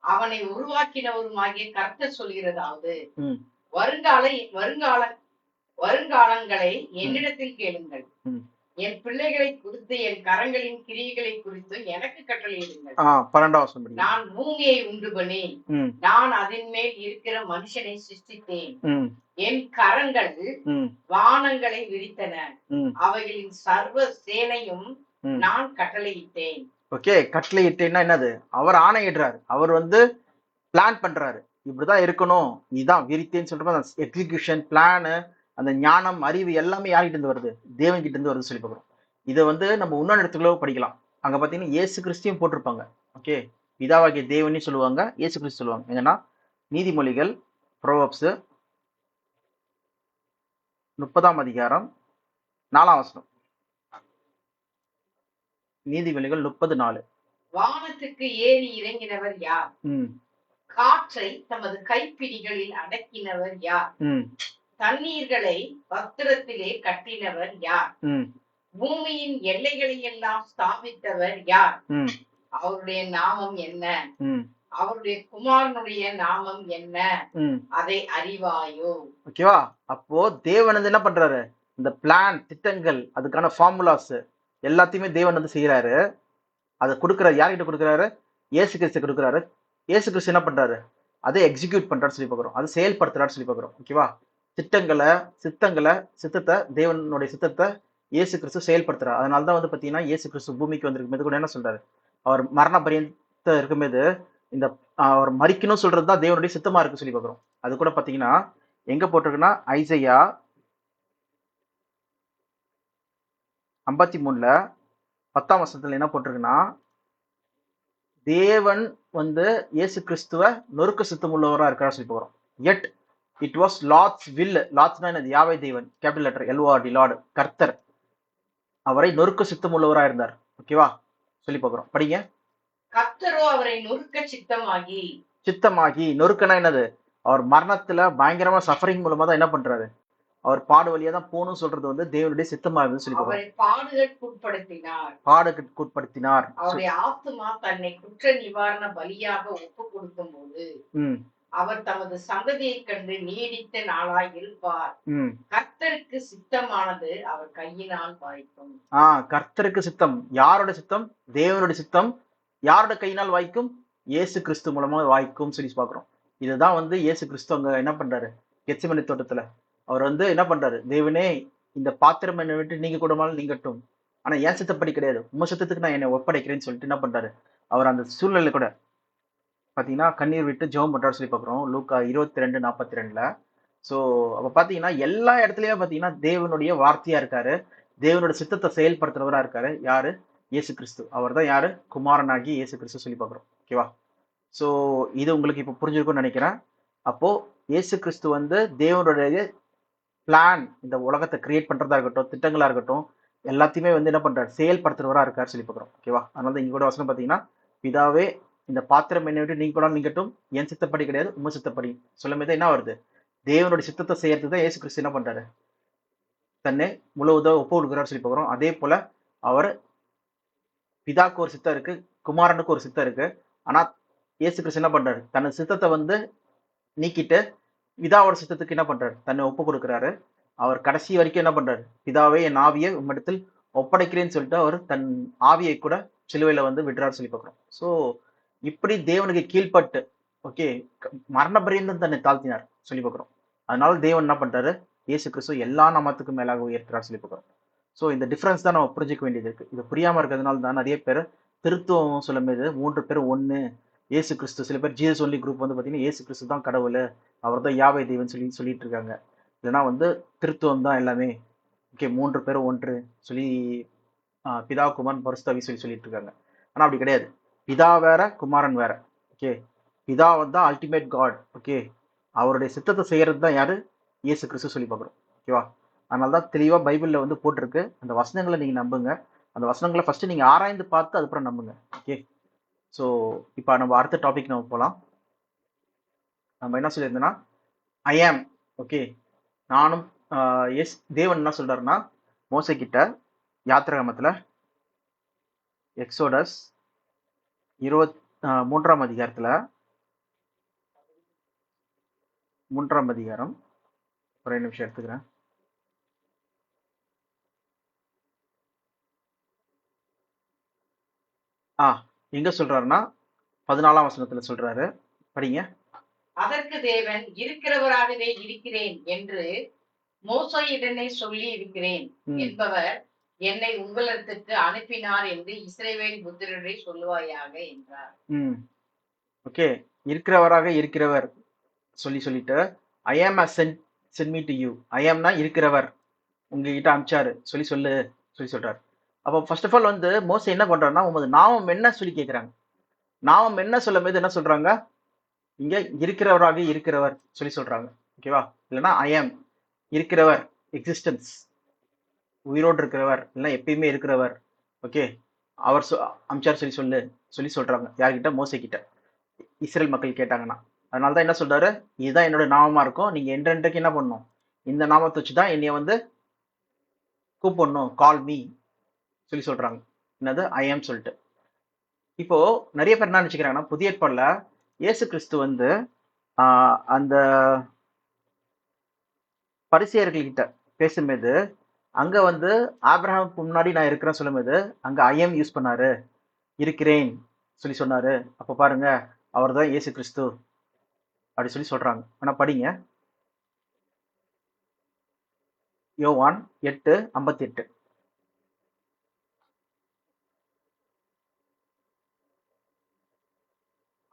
அவனை உருவாக்கினவருமாகிய கர்த்தர் சொல்கிறதாவது, ம் வருங்கால வருங்கால வருங்காலங்களை என்னிடத்தில் கேளுங்கள். ம் என் பிள்ளைகளை குறித்து என் கரங்களின் கிரியைகளை குறித்து எனக்கு கட்டளையிடுங்கள். 12ஆம் வசனம் படிங்க. நான் பூமியை உண்டு பண்ணி ம் நான் அதன் மேல் இருக்கிற மனுஷனை சிருஷ்டித்தேன். ம் என் கரங்கள் ம் வானங்களை விரித்தன. ம் அவைகளின் சர்வ சேனையும் ம் நான் கட்டளையிட்டேன். ஓகே, கட்டளை இட்டேன்னா என்னது? அவர் ஆணையிடுறாரு, அவர் வந்து பிளான் பண்றாரு, இப்படிதான் இருக்கணும், இதுதான் விரித்தேன்னு சொல்ற அந்த எக்ஸிகியூஷன் பிளானு, அந்த ஞானம் அறிவு எல்லாமே யார்கிட்ட இருந்து வருது? தேவன் கிட்ட இருந்து வருது சொல்லி பார்க்குறோம். இதை வந்து நம்ம இன்னொரு இடத்துக்குள்ள படிக்கலாம். அங்க பாத்தீங்கன்னா இயேசு கிறிஸ்தியும் போட்டிருப்பாங்க. ஓகே, பிதாவாகிய தேவனே சொல்லுவாங்க, இயேசு கிறிஸ்து சொல்லுவாங்க. எங்கன்னா நீதிமொழிகள் ப்ரோவப்ஸ் 30ஆம் அதிகாரம் 4ஆம் வசனம். நீதிமொழிகள் 30:4. வானத்துக்கு ஏறி இறங்கினவர் யார்? ம் காற்றை தமது கைப்பிடிகளில் அடக்கினவர் யார்? ம் தண்ணீர்களை பத்திரத்திலே கட்டினவர் யார்? ம் பூமியின் எல்லைகளை எல்லாம் ஸ்தாபித்தவர் யார்? ம் அவருடைய நாமம் என்ன? ம் அவருடைய குமாரனுடைய நாமம் என்ன? ம் அதை அறிவாயோ? ஓகேவா? அப்போ தேவன் வந்து என்ன பண்றாரு? இந்த பிளான் திட்டங்கள் அதுக்கான ஃபார்முலாஸ் எல்லாத்தையுமே தேவன் வந்து செய்யறாரு. அதை கொடுக்குறாரு. யார்கிட்ட கொடுக்குறாரு? இயேசு கிறிஸ்து கொடுக்குறாரு. இயேசு கிறிஸ்து என்ன பண்றாரு? அதை எக்ஸிக்யூட் பண்றாரு சொல்லி பார்க்குறோம். அதை செயல்படுத்துறாரு சொல்லி பார்க்குறோம். ஓகேவா? சித்தத்தை தேவனுடைய சித்தத்தை இயேசு கிறிஸ்து செயல்படுத்துறாரு. அதனால தான் வந்து பார்த்தீங்கன்னா இயேசு கிறிஸ்து பூமிக்கு வந்திருக்கும் கூட என்ன சொல்றாரு? அவர் மரண பரியந்த இருக்கும்போது இந்த அவர் மரிக்கணும் சொல்றது தான் தேவனுடைய சித்தமா இருக்கு சொல்லி பார்க்குறோம். அது கூட பார்த்தீங்கன்னா எங்க போட்டிருக்குன்னா ஐசையா 53ல 10ஆம் வசனத்துல என்ன போட்டிருக்குன்னா, தேவன் வந்து இயேசு கிறிஸ்துவ நொறுக்க சித்தம் உள்ளவரா இருக்கிறா சொல்லி போகிறோம். எட் இட் வாஸ் லார்ட்ஸ் வில். லார்ட்ஸ்னா என்னது? யாவே தேவன், கேபிட்டல் லெட்டர் LORD, லார்டு, கர்த்தர் அவரை நொறுக்க சித்தம் உள்ளவரா இருந்தார். ஓகேவா? சொல்லி பார்க்குறோம். படிங்க. கர்த்தரோ அவரை நொறுக்க சித்தமாகி. நொறுக்கனா என்னது? அவர் மரணத்துல பயங்கரமா சஃபரிங் மூலமா தான் என்ன பண்றாரு? அவர் பாடு வழியா தான் போகணும்னு சொல்றது வந்து தேவனுடைய சித்தமா இருந்து சொல்லி அவரை பாடுகளுக்குட்படுத்தினார். பாடுக்குட்படுத்தினார். அவருடைய ஆத்துமா தன்னை குற்ற நிவாரண பலியாக ஒப்பு கொடுக்கும் போது அவர் தமது சந்ததியை கண்டு நீடித்த நாளாய் இருப்பார். கர்த்தருக்கு சித்தமானது அவர் கையினால் வாய்க்கும். கர்த்தருக்கு சித்தம். யாரோட சித்தம்? தேவனுடைய சித்தம். யாரோட கையினால் வாய்க்கும்? இயேசு கிறிஸ்து மூலமா வாய்க்கும் சொல்லி பாக்குறோம். இதுதான் வந்து இயேசு கிறிஸ்து அங்க என்ன பண்றாரு? கெத்செமனே தோட்டத்துல அவர் வந்து என்ன பண்றாரு? தேவனே, இந்த பாத்திரம் என்னை விட்டு நீங்க கூடமாலும் நீங்கட்டும், ஆனா என் சித்தப்படி கிடையாது, உங்க சித்தத்துக்கு நான் என்னை ஒப்படைக்கிறேன்னு சொல்லிட்டு என்ன பண்றாரு? அவர் அந்த சூழ்நிலை கூட பாத்தீங்கன்னா கண்ணீர் விட்டு ஜெபம் பண்றாரு சொல்லி பாக்குறோம். லூக்கா 22:42. ஸோ அப்ப பாத்தீங்கன்னா எல்லா இடத்துலயும் பாத்தீங்கன்னா தேவனுடைய வார்த்தையா இருக்காரு, தேவனுடைய சித்தத்தை செயல்படுத்துறவரா இருக்காரு. யாரு? இயேசு கிறிஸ்து. அவர் தான் யாரு? குமாரனாகி இயேசு கிறிஸ்து சொல்லி பாக்குறோம். ஓகேவா? ஸோ இது உங்களுக்கு இப்போ புரிஞ்சிருக்கும்னு நினைக்கிறேன். அப்போ இயேசு கிறிஸ்து வந்து தேவனுடைய பிளான், இந்த உலகத்தை கிரியேட் பண்றதா இருக்கட்டும், திட்டங்களா இருக்கட்டும், எல்லாத்தையுமே வந்து என்ன பண்றாரு? செயல்படுத்துறவரா இருக்காரு சொல்லி பார்க்குறோம். ஓகேவா? அதனால தான் இங்க கூட வசனம் பார்த்தீங்கன்னா, பிதாவே, இந்த பாத்திரம் என்னை விட்டு நீங்க கூட நீங்கட்டும், என் சித்தப்படி கிடையாது, உங்க சித்தப்படி சொல்லும் போது என்ன வருது? தேவனுடைய சித்தத்தை செய்யறதுக்கு தான் இயேசு கிறிஸ்து என்ன பண்றாரு? தன்னை முழுவதும் ஒப்பு கொடுக்குறாரு சொல்லி பார்க்குறோம். அதே போல அவர் பிதாக்கு ஒரு சித்தம் இருக்கு, குமாரனுக்கு ஒரு சித்தம் இருக்கு. ஆனா இயேசு கிறிஸ்து என்ன பண்றாரு? தன் சித்தத்தை வந்து நீக்கிட்டு பிதாவோட சித்தத்துக்கு என்ன பண்றாரு? தன்னை ஒப்பு கொடுக்குறாரு. அவர் கடைசி வரைக்கும் என்ன பண்றாரு? பிதாவே, என் ஆவியை உம்மிடத்தில் ஒப்படைக்கிறேன்னு சொல்லிட்டு அவர் தன் ஆவியை கூட சிலுவையில வந்து விடுறாரு சொல்லி பார்க்கிறோம். ஸோ இப்படி தேவனுக்கு கீழ்பட்டு, ஓகே, மரண பரியந்தம் தன்னை தாழ்த்தினார் சொல்லி பார்க்கிறோம். அதனால தேவன் என்ன பண்றாரு? இயேசு கிறிஸ்து எல்லா நாமத்துக்கும் மேலாக உயர்த்துறார் சொல்லி பார்க்கிறோம். ஸோ இந்த டிஃபரன்ஸ் தான் நம்ம புரிஞ்சுக்க வேண்டியது இருக்கு. இது புரியாம இருக்கிறதுனால தான் நிறைய பேர் திருத்துவம் சொல்லும் போது 3 பேர் ஒண்ணு, இயேசு கிறிஸ்து, சில பேர் ஜீசஸ் ஒன்லி குரூப் வந்து பார்த்தீங்கன்னா இயேசு கிறிஸ்து தான் கடவுள், அவர் தான் யாவே தேவன் சொல்லிட்டு இருக்காங்க. இல்லைன்னா வந்து திருத்துவம் தான் எல்லாமே, ஓகே, 3 பேர் ஒன்று சொல்லி பிதா, குமாரன், பரிசுத்த சொல்லிட்டு இருக்காங்க. ஆனா அப்படி கிடையாது. பிதா வேற, குமாரன் வேற. ஓகே, பிதா வந்து அல்டிமேட் காட். ஓகே, அவருடைய சித்தத்தை செய்யறது தான் யாரு? இயேசு கிறிஸ்து சொல்லி பார்க்குறோம். ஓகேவா? அதனால தான் தெளிவா பைபிள்ல வந்து போட்டிருக்கு. அந்த வசனங்களை நீங்க நம்புங்க. அந்த வசனங்களை ஃபர்ஸ்ட் நீங்க ஆராய்ந்து பார்த்து அதுக்கப்புறம் நம்புங்க. ஓகே, ஸோ இப்போ நம்ம அடுத்த டாபிக் நம்ம போகலாம். நம்ம என்ன சொல்லியிருந்தோம்னா, ஐ ஆம். ஓகே, நானும் எஸ் தேவன் என்ன சொல்றாருன்னா மோசே கிட்ட யாத்திராகமத்துல எக்ஸோடஸ் 3ஆம் அதிகாரத்துல 3ஆம் அதிகாரம் ஒரே நிமிஷம் எடுத்துக்கிறேன். எங்க சொல்றாருன்னா 14ஆம் வசனத்துல சொல்றாரு, படிங்க. அதற்கு தேவன் இருக்கிறவராகவே இருக்கிறேன் என்று மோசேயுடனே சொல்லி இருக்கிறேன் என்பவர் என்னை உங்களிடத்துக்கு அனுப்பினார் என்று இஸ்ரவேல் புத்திரரை சொல்லுவாயாக என்றார். ஓகே, இருக்கிறவராக இருக்கிறவர் சொல்லிட்டு ஐ ஆம் சென்ட் மீ டு யூ. ஐ ஆம்னா இருக்கிறவர், உங்ககிட்ட அனுப்பிச்சாரு சொல்லி சொல்றாரு. அப்போ ஃபர்ஸ்ட் ஆஃப் ஆல் வந்து மோசே என்ன பண்றாருன்னா, உமது நாமம் என்ன சொல்லி கேட்கிறாங்க. நாமம் என்ன சொல்லும் போது என்ன சொல்றாங்க, இங்க இருக்கிறவராக இருக்கிறவர் சொல்லி சொல்றாங்க. ஓகேவா? இல்லைன்னா ஐ ஆம் இருக்கிறவர், எக்ஸிஸ்டன்ஸ், உயிரோடு இருக்கிறவர், இல்லைன்னா எப்பயுமே இருக்கிறவர். ஓகே, அவர் அம்சார் சொல்லி சொல்றாங்க. யார்கிட்ட? மோசே கிட்ட. இஸ்ரேல் மக்கள் கேட்டாங்கன்னா, அதனாலதான் என்ன சொல்றாரு, இதுதான் என்னோட நாமமா இருக்கும், நீங்க என்றைக்கு என்ன பண்ணணும், இந்த நாமத்தை வச்சுதான் என்னைய வந்து கூப்பிடணும், கால் மீ சொல்லி சொல்றாங்க. என்னது? ஐ ஆம் சொல்லிட்டு. இப்போ நிறைய பேர் என்ன நினைச்சுக்கிறாங்கன்னா, புதிய ஏற்பாடுல இயேசு கிறிஸ்து வந்து அந்த பரிசேயர்கள் கிட்ட பேசும்போது அங்க வந்து ஆபிரகாமுக்கு முன்னாடி நான் இருக்கிறேன்னு சொல்லும்போது அங்க ஐ ஆம் யூஸ் பண்ணாரு, இருக்கிறேன் சொல்லி சொன்னாரு. அப்ப பாருங்க, அவர் தான் இயேசு கிறிஸ்து அப்படி சொல்லி சொல்றாங்க. ஆனா படிங்க, யோவான் 8:58.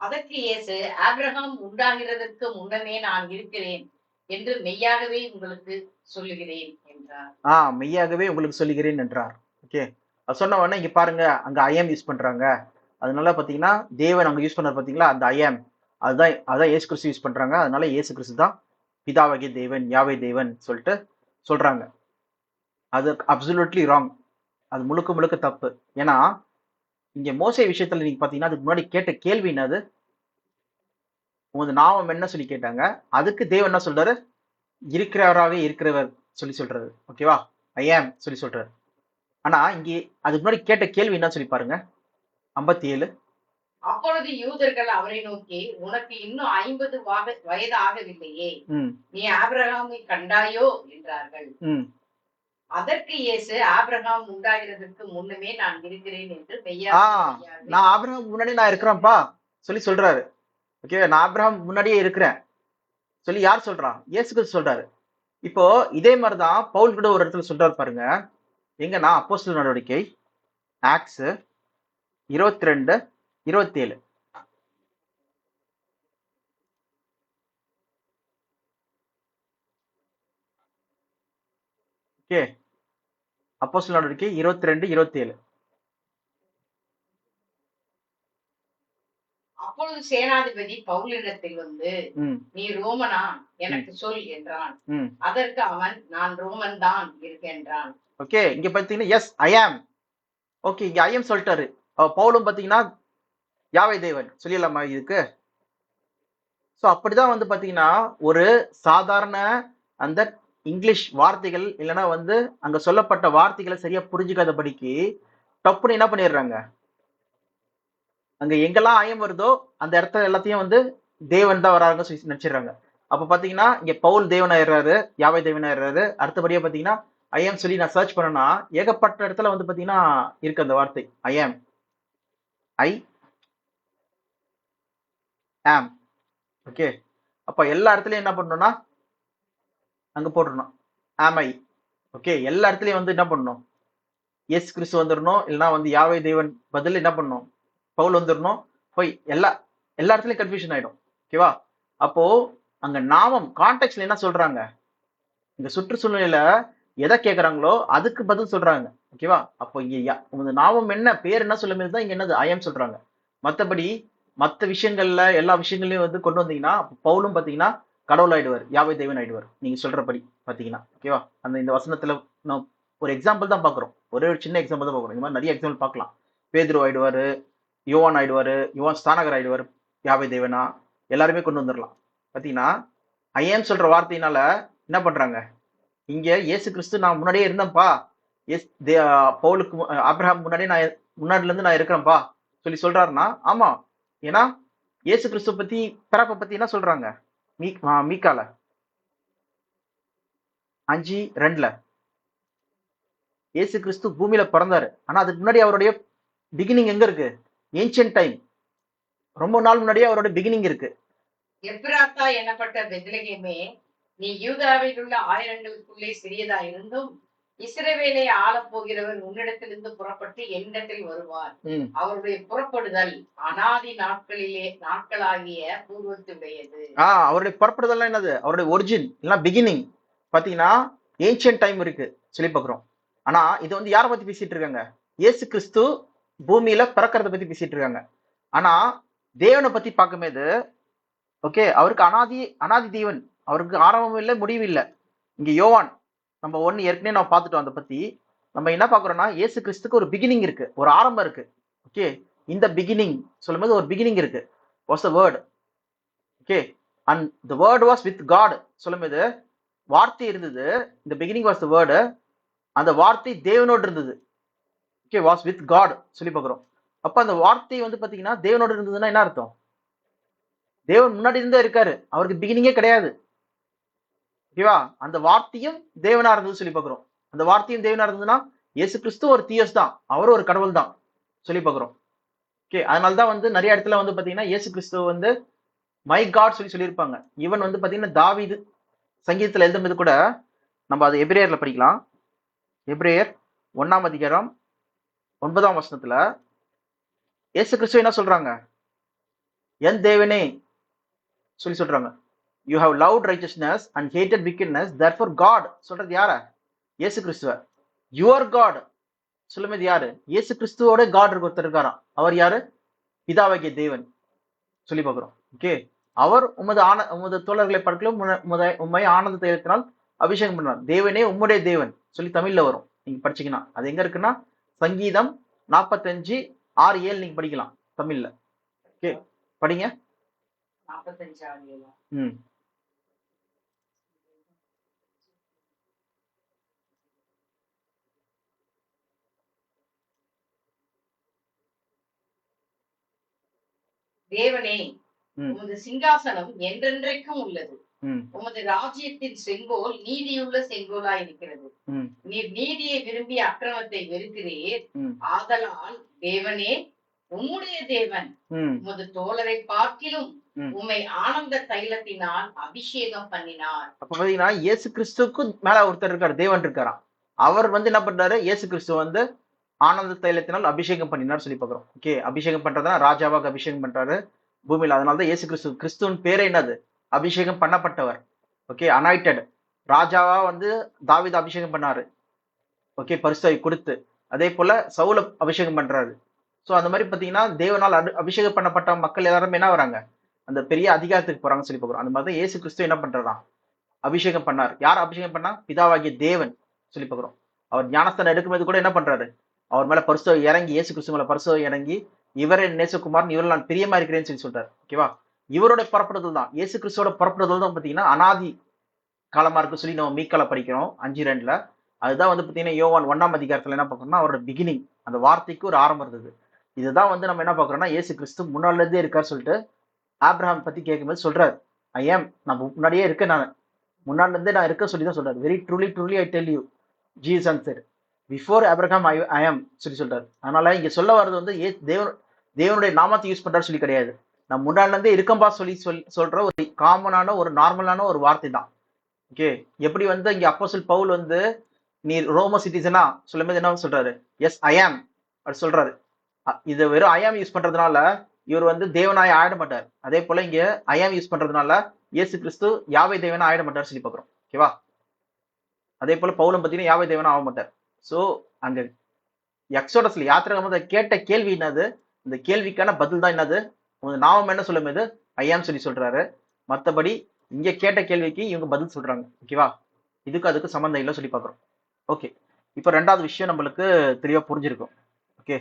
அதற்கு இயேசு, ஆபிரகாம் உண்டாகிறதற்கு முன்னமே நான் இருக்கிறேன் என்று மெய்யாகவே உங்களுக்கு சொல்லுகிறேன் என்றார். மெய்யாகவே உங்களுக்கு சொல்லுகிறேன் என்றார். ஓகே, சொன்ன உடனே இங்க பாருங்க, அங்க ஐ ஆம் யூஸ் பண்றாங்க. அதனால பாத்தீங்கன்னா தேவன் அங்க யூஸ் பண்ணார் பாத்தீங்களா, அந்த ஐ ஆம், அதுதான் இயேசு கிறிஸ்து யூஸ் பண்றாங்க. அதனால இயேசு கிறிஸ்து தான் பிதாவாகிய தேவன், யாவே தேவன் சொல்லிட்டு சொல்றாங்க. அது அப்சல்யூட்லி ராங். அது முழுக்க முழுக்க தப்பு. ஏன்னா இங்க மோசே விஷயத்துல நீங்க பாத்தீங்கன்னா அதுக்கு முன்னாடி கேட்ட கேள்வி என்னது, உங்க நாமம் என்ன சொல்லி கேட்டாங்க. அதுக்கு தேவன் என்ன சொல்றாரு, இருக்கிறவராக இருக்கிறவர் சொல்லி சொல்றாரு. ஓகேவா? ஐ ஆம் சொல்லி சொல்றாரு. ஆனா இங்கே அதுக்கு முன்னாடி கேட்ட கேள்வி என்ன சொல்லி பாருங்க, 57. அப்பொழுது யூதர்கள் அவரை நோக்கி, உனக்கு இன்னும் 50 வயது ஆகவில்லையே, நீ ஆபிரகாமை கண்டாயோ என்றார்கள். அதற்கு இயேசு, ஆபிரகாம் உண்டாகிறதுக்கு முன்னமே நான் இருக்கிறேன் என்று நான் ஆபிரகாம் முன்னாடி நான் இருக்கிறேன்ப்பா சொல்லி சொல்றாரு. ஓகே, நான் ஆபிரகாம் முன்னாடியே இருக்கிறேன் சொல்லி யார் சொல்றா? இயேசு கிறிஸ்து சொல்றாரு. இப்போ இதே மாதிரிதான் பவுல் கூட ஒரு இடத்துல சொல்றாரு பாருங்க. எங்கன்னா அப்போஸ்தலர் நடவடிக்கை ஆக்ட்ஸ் 22:27. ஓகே, அப்போஸ்தலர் நடவடிக்கை 22:27. அப்பொழுது சேனாதிபதி பவுலிடத்தில் வந்து, நீ ரோமனா, எனக்கு சொல் என்றான். அதற்கு அவன், நான் ரோமன் தான் இருக்கின்றான். ஓகே, இங்க பாத்தீங்கன்னா எஸ் ஐ ஆம். ஓகே, இங்க ஐ ஆம் சொல்லிட்டாரு. பவுலும் பாத்தீங்கன்னா யாவே தேவன் சொல்லிடலாமா இதுக்கு? சோ அப்படிதான் வந்து பாத்தீங்கன்னா ஒரு சாதாரண அந்த இங்கிலீஷ் வார்த்தைகள் இல்லைன்னா வந்து அங்க சொல்லப்பட்ட வார்த்தைகளை சரியா புரிஞ்சுக்காதபடிக்கு டப்புன்னு என்ன பண்ணிடுறாங்க, அங்க எங்கெல்லாம் ஐயம் வருதோ அந்த இடத்துல எல்லாத்தையும் வந்து தேவன் தான் வராங்க சொல்லி நினைச்சிடுறாங்க. அப்ப பாத்தீங்கன்னா இங்க பவுல் தேவன் ஆயிடுறாரு, யாவை தேவன் ஆயிடுறாரு. அடுத்தபடியா பாத்தீங்கன்னா ஐ ஆம் சொல்லி நான் சர்ச் பண்ணனா ஏகப்பட்ட இடத்துல வந்து பாத்தீங்கன்னா இருக்கு அந்த வார்த்தை ஐ ஆம், ஐ ஆம். ஓகே, அப்ப எல்லா இடத்துலயும் என்ன பண்ணணும்னா அங்க போட்டுடணும் ஆம் ஐ. ஓகே, எல்லா இடத்துலயும் வந்து என்ன பண்ணணும், எஸ் கிறிஸ்து வந்துடணும், இல்லைன்னா வந்து யாவை தேவன் பதில் என்ன பண்ணணும், பவுல் வந்துடணும். போய் எல்லா இடத்துலயும் கன்ஃபியூஷன் ஆயிடும். ஓகேவா? அப்போ அங்க நாமம் கான்டெக்ட்ல என்ன சொல்றாங்க, இங்க சுற்றுச்சூழ்நிலையில எதை கேட்கறாங்களோ அதுக்கு பதில் சொல்றாங்க. ஓகேவா? அப்போ இங்க உங்க நாமம் என்ன, பேர் என்ன சொல்லும் போதுதான் இங்க என்னது ஐ ஆம் சொல்றாங்க. மத்தபடி மத்த விஷயங்கள்ல எல்லா விஷயங்களையும் வந்து கொண்டு வந்தீங்கன்னா பவுலும் பாத்தீங்கன்னா கடவுள் ஆயிடுவார், யாவை தேவன் ஆயிடுவார் நீங்க சொல்றபடி பாத்தீங்கன்னா. ஓகேவா? இந்த வசனத்துல நான் ஒரு எக்ஸாம்பிள் தான் பாக்குறோம், ஒரே ஒரு சின்ன எக்ஸாம்பிள் தான் பாக்குறோம். இந்த மாதிரி நிறைய எக்ஸாம்பிள் பார்க்கலாம். பேதுரு ஆயிடுவாரு, யோவான் ஆயிடுவாரு, யோவான் ஸ்தானகர் ஆயிடுவாரு, யாவை தேவனா எல்லாருமே கொண்டு வந்துடலாம். பாத்தீங்கன்னா ஐ ஆம் சொல்ற வார்த்தையினால என்ன பண்றாங்க, இங்க இயேசு கிறிஸ்து நான் முன்னாடியே இருந்தேன்ப்பா, பவுலுக்கு ஆபிரகாம் முன்னாடியே நான் முன்னாடில இருந்து நான் இருக்கிறேன்ப்பா சொல்லி சொல்றாருன்னா ஆமா. ஏன்னா இயேசு கிறிஸ்துவ பத்தி பிறப்பை பத்தி என்ன சொல்றாங்க? மீகால 5:2 இயேசு கிறிஸ்து பூமியில பிறந்தாரு. ஆனா அதுக்கு முன்னாடி அவருடைய பிகினிங் எங்க இருக்கு? Ancient time. ரொம்ப நாள் முன்னாடியே அவரோட பிகினிங் இருக்கு. எப்ராத்தா எனப்பட்ட பெத்லகேமே, நீ யூதாவில் உள்ள ஆயிரங்களுக்குள்ளே சிறியதா இருந்தும் இஸ்ரவேலை ஆளப் போகிறவர் உன்னிடத்திலிருந்து புறப்பட்டு என்னிடத்தில் வருவார். அவருடைய புறப்படுதல் அனாதி நாட்களாகிய பூர்வத்துடையது. அவருடைய புறப்படுதல் என்னது? அவருடைய ஒரிஜின் இல்ல பிகினிங் பாத்தீங்கன்னா ஏன்ஷியன்ட் டைம் இருக்கு சொல்லி பாக்குறோம். ஆனா இது வந்து யாரை பத்தி பேசிட்டு இருக்காங்க? இயேசு கிறிஸ்து பூமியில பிறக்கிறத பத்தி பேசிட்டு இருக்காங்க. ஆனா தேவனை பத்தி பார்க்கும்போது ஓகே, அவருக்கு அனாதி தேவன், அவருக்கு ஆரம்பமும் இல்லை முடிவு இல்லை. இங்க யோவான் நம்ம ஒன்னு ஏற்கனவே நம்ம பார்த்துட்டோம். அதை பத்தி நம்ம என்ன பாக்குறோம்னா இயேசு கிறிஸ்துக்கு ஒரு பிகினிங் இருக்கு, ஒரு ஆரம்பம் இருக்கு. ஓகே, இந்த பிகினிங் சொல்லும்போது ஒரு பிகினிங் இருக்கு. Was the word. Okay, and the word was with god சொல்லும்போது வார்த்தை இருந்தது. இந்த பிகினிங் வாஸ் த வேர்டு. அந்த வார்த்தை தேவனோடு இருந்தது. ஓகே, வாஸ் வித் காட் சொல்லி பார்க்குறோம். அப்ப அந்த வார்த்தை வந்து பாத்தீங்கன்னா தேவனோடு இருந்ததுன்னா என்ன அர்த்தம்? தேவன் முன்னாடி இருந்தே இருக்காரு, அவருக்கு பிகினிங்கே கிடையாது. ஓகேவா? அந்த வார்த்தையும் தேவனா இருந்தது சொல்லி பார்க்குறோம். அந்த வார்த்தையும் தேவனா இருந்ததுன்னா இயேசு கிறிஸ்து ஒரு தியோஸ் தான், அவரும் ஒரு கடவுள் தான் சொல்லி பார்க்குறோம். ஓகே, அதனாலதான் வந்து நிறைய இடத்துல வந்து பாத்தீங்கன்னா இயேசு கிறிஸ்துவ வந்து மை காட் சொல்லியிருப்பாங்க. ஈவன் வந்து பாத்தீங்கன்னா தாவீது சங்கீதத்துல எழுதும்போது கூட நம்ம அது எபிரேயர்ல படிக்கலாம். எபிரேயர் 1 9 இயேசு கிறிஸ்து என்ன சொல்றாங்க? என் தேவனே சொல்லி சொல்றாங்க. You have loved righteousness and hated wickedness, therefore God சொல்றது யார? இயேசு கிறிஸ்துவ. யுவர் காட் சொல்லும்போது யாரு? இயேசு கிறிஸ்துவோட காட் ஒருத்தர் இருக்காராம். அவர் யாரு? பிதாவாகிய தேவன் சொல்லி பார்க்கிறோம். ஓகே, அவர் உமது தோழர்களை பார்க்கலும் உண்மை ஆனந்த தைலத்தினால் அபிஷேகம் பண்ணார். தேவனே உம்முடைய தேவன் சொல்லி தமிழ்ல வரும். நீங்க படிச்சீங்கன்னா அது எங்க இருக்குன்னா சங்கீதம் 45:6-7 நீங்க படிக்கலாம் தமிழ்ல. ஓகே, படிங்க. 45:6-7. தேவனே, உமது சிங்காசனம் என்றென்றைக்கும் உள்ளது. உமது ராஜ்யத்தின் செங்கோல் நீதியுள்ள செங்கோலாய் இருக்கிறது. நீர் நீதியை விரும்பி அக்கிரமத்தை வெறுக்கிறீர். ஆதலால் தேவனே, உம்முடைய தேவன் உமது தோழரை பார்க்கிலும் உம்மை ஆனந்த தைலத்தினால் அபிஷேகம் பண்ணினார். அப்ப பாத்தீங்கன்னா இயேசு கிறிஸ்துக்கு மேல ஒருத்தர் இருக்காரு, தேவன் இருக்காராம். அவர் வந்து என்ன பண்றாரு? இயேசு கிறிஸ்து வந்து ஆனந்த தைலத்தினால் அபிஷேகம் பண்ணினார் சொல்லி பாக்குறோம். ஓகே, அபிஷேகம் பண்றதுனா ராஜாவாக அபிஷேகம் பண்றாரு பூமியில. அதனாலதான் இயேசு கிறிஸ்து, கிறிஸ்துவின் பேரே என்னது? அபிஷேகம் பண்ணப்பட்டவர். ஓகே, அனாய்டட் ராஜாவா வந்து தாவீது அபிஷேகம் பண்ணாரு. ஓகே, பரிசை கொடுத்து. அதே போல சவுல அபிஷேகம் பண்றாரு. சோ அந்த மாதிரி பாத்தீங்கன்னா தேவனால் அபிஷேகம் பண்ணப்பட்ட மக்கள் எல்லாருமே என்ன வராங்க? அந்த பெரிய அதிகாரத்துக்கு போறாங்க சொல்லி பாக்குறோம். அந்த மாதிரிதான் இயேசு கிறிஸ்து என்ன பண்றாராம்? அபிஷேகம் பண்ணார். யார் அபிஷேகம் பண்ணா? பிதாவாகிய தேவன் சொல்லி பாக்குறோம். அவர் ஞானஸ்தானம் எடுக்கும்போது கூட என்ன பண்றாரு? அவர் மேல பரிசுத்த இறங்கி, இயேசு கிறிஸ்து மேல பரிசுத்த இறங்கி, இவரே நேசகுமாரன், இவரில் நான் பிரியமா இருக்கிறேன்னு சொல்லி சொல்றாரு. ஓகேவா? இவரோட புறப்படுதல் தான், இயேசு கிறிஸ்துவோட புறப்படுதல் தான் பாத்தீங்கன்னா அனாதி காலமா இருக்கு சொல்லி நம்ம மீக்கால படிக்கிறோம் 5:2. அதுதான் வந்து பாத்தீங்கன்னா யோவான் 1 என்ன பாக்குறோம்னா அவரோட பிகினிங், அந்த வார்த்தைக்கு ஒரு ஆரம்பம் இருந்தது. இதுதான் வந்து நம்ம என்ன பாக்குறோம்னா இயேசு கிறிஸ்து முன்னால இருந்தே இருக்காரு சொல்லிட்டு ஆப்ரஹாம் பத்தி கேட்கும்போது சொல்றாரு, ஐ ஆம், நான் முன்னாடியே இருக்கேன், நான் முன்னாடி இருந்தே நான் இருக்க சொல்லி தான் சொல்றாரு. Very truly I tell you Jesus answered before Abraham I am சொல்லி சொல்றாரு. அதனால இங்க சொல்ல வர்றது வந்து தேவனுடைய நாமத்தை யூஸ் பண்றாரு சொல்லி கிடையாது. நான் முன்னாடில இருந்தே இருக்கம்பா சொல்லி சொல்ற ஒரு காமனான ஒரு நார்மலான ஒரு வார்த்தை தான். ஓகே, எப்படி வந்து இங்க அப்போஸ்தலன் பவுல் வந்து நீ ரோம சிட்டிசனா சொல்லும்போது என்ன சொல்றாரு? எஸ் ஐ ஆம் அப்படி சொல்றாரு. இது வெறும் ஐ ஆம் யூஸ் பண்றதுனால இவர் வந்து தேவனாய் ஆயிட மாட்டார். அதே போல இங்க ஐ ஆம் யூஸ் பண்றதுனால இயேசு கிறிஸ்து யாவை தேவனா ஆயிட மாட்டார் சொல்லி பாக்குறோம். ஓகேவா? அதே போல பவுலும் பார்த்தீங்கன்னா யாவை தேவனா ஆக மாட்டார். சோ அங்க எக்ஸோடஸ்ல யாத்திரை கேட்ட கேள்வி என்னது? இந்த கேள்விக்கான பதில் தான் என்னது? நாமம் என்ன சொல்லும்போது ஐ ஆம் சொல்லி சொல்றாரு. மற்றபடி இங்க கேட்ட கேள்விக்கு இவங்க பதில் சொல்றாங்க. ஓகேவா? இதுக்கு அதுக்கு சம்பந்தம் இல்லை சொல்லி பாக்குறோம். ஓகே, இப்போ ரெண்டாவது விஷயம் நம்மளுக்கு தெளிவா புரிஞ்சிருக்கும். ஓகே,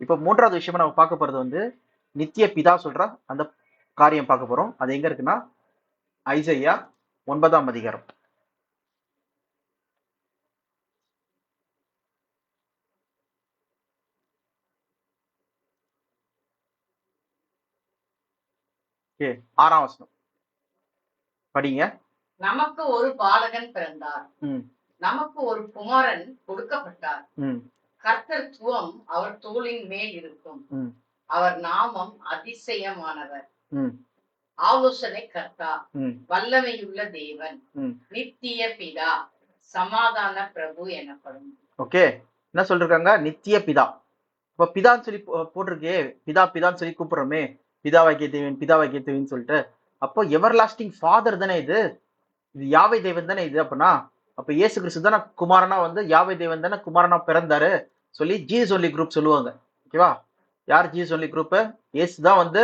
இப்போ மூன்றாவது விஷயமா நம்ம பார்க்க போறது வந்து நித்திய பிதா சொல்ற அந்த காரியம் பார்க்க போறோம். அது எங்க இருக்குன்னா ஐசையா 9. ஓகே, 6ஆம் வசனம் படிங்க. நமக்கு ஒரு பாலகன் பிறந்தார், ம் நமக்கு ஒரு குமாரன் கொடுக்கப்பட்டார். ம் கர்த்தத்துவம் அவர் தோளின் மேல் இருக்கும். ம் அவர் நாமம் அதிசயமானவர், ம் ஆலோசனை கர்த்தா, ம் வல்லமையுள்ள தேவன், ம் நித்திய பிதா, சமாதான பிரபு எனப்படும். ஓகே, என்ன சொல்றாங்க? நித்திய பிதா. இப்ப பிதான்னு சொல்லி போட்டிருக்கே, பிதா பிதான்னு சொல்லி கூப்பிடுறோமே, பிதாவாகிய தேவன் பிதாவாகிய தேவன் சொல்லிட்டு. அப்போ எவர் லாஸ்டிங் ஃபாதர் தானே இது யாவை தேவன் தானே இது. அப்படின்னா அப்ப இயேசு கிறிஸ்து தானே குமாரனா வந்து யாவை தேவன் தானே குமாரனா பிறந்தாரு சொல்லி ஜீசஸ் ஒன்லி குரூப் சொல்லுவாங்க. ஓகேவா? யார் ஜீசஸ் ஒன்லி குரூப்? இயேசு தான் வந்து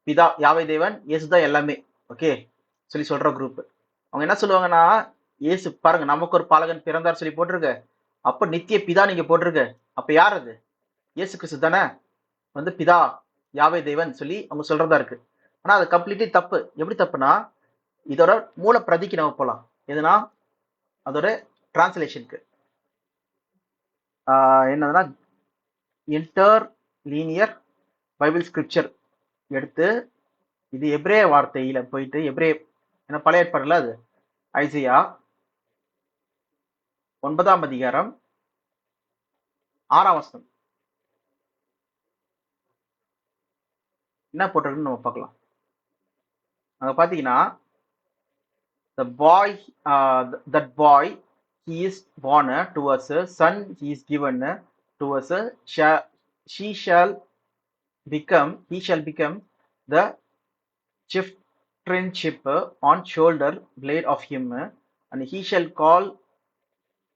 பிதா, யாவை தேவன், இயேசு தான் எல்லாமே. ஓகே சொல்லி சொல்ற குரூப். அவங்க என்ன சொல்லுவாங்கன்னா, இயேசு பாருங்க நமக்கு ஒரு பாலகன் பிறந்தார் சொல்லி போட்டிருக்கு. அப்ப நித்திய பிதா நீங்க போட்டிருக்கு. அப்ப யார் அது? இயேசு கிறிஸ்து தானே வந்து பிதா யாவை தேவன் சொல்லி அவங்க சொல்றதா இருக்கு. ஆனா அது கம்ப்ளீட்லி தப்பு. எப்படி தப்புனா, இதோட மூல பிரதிக்கு நம்ம போலாம். எதுனா அதோட டிரான்ஸ்லேஷனுக்கு என்னதுன்னா இன்டர் லீனியர் பைபிள் ஸ்கிரிப்சர் எடுத்து இது எப்ரே வார்த்தையில போயிட்டு எப்ரே என்ன பழைய ஏற்பாடுல அது ஐசியா 9ஆம் அதிகாரம் 6ஆம் வசனம் என்ன போட்டிருக்குன்னு நம்ம பார்க்கலாம். அங்க பாத்தீங்கன்னா the boy that boy he is born to us a son he is given to us he shall become the chieftainship on shoulder blade of him, and he shall call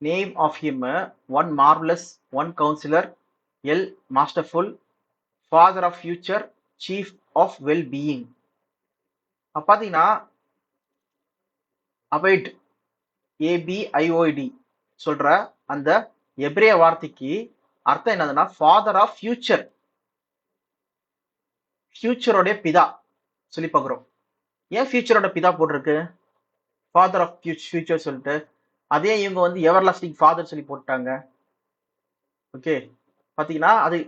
name of him one marvelous, one counselor, El masterful, father of future, chief of well-being. பாத்தீங்கன்னா abide ABIOD சொல்ற அந்த எபிரேய வார்த்தைக்கு அர்த்தம் என்னதுன்னா father of future, ஃபியூச்சரோட பிதா சொல்லி பார்க்கிறோம். ஏன் ஃபியூச்சரோட பிதா போட்டிருக்கு? ஃபாதர் ஆஃப் ஃபியூச்சர் சொல்லிட்டு அதே இவங்க வந்து எவர் லாஸ்டிங் ஃபாதர் சொல்லி போட்டாங்க. ஓகே பாத்தீங்கன்னா அது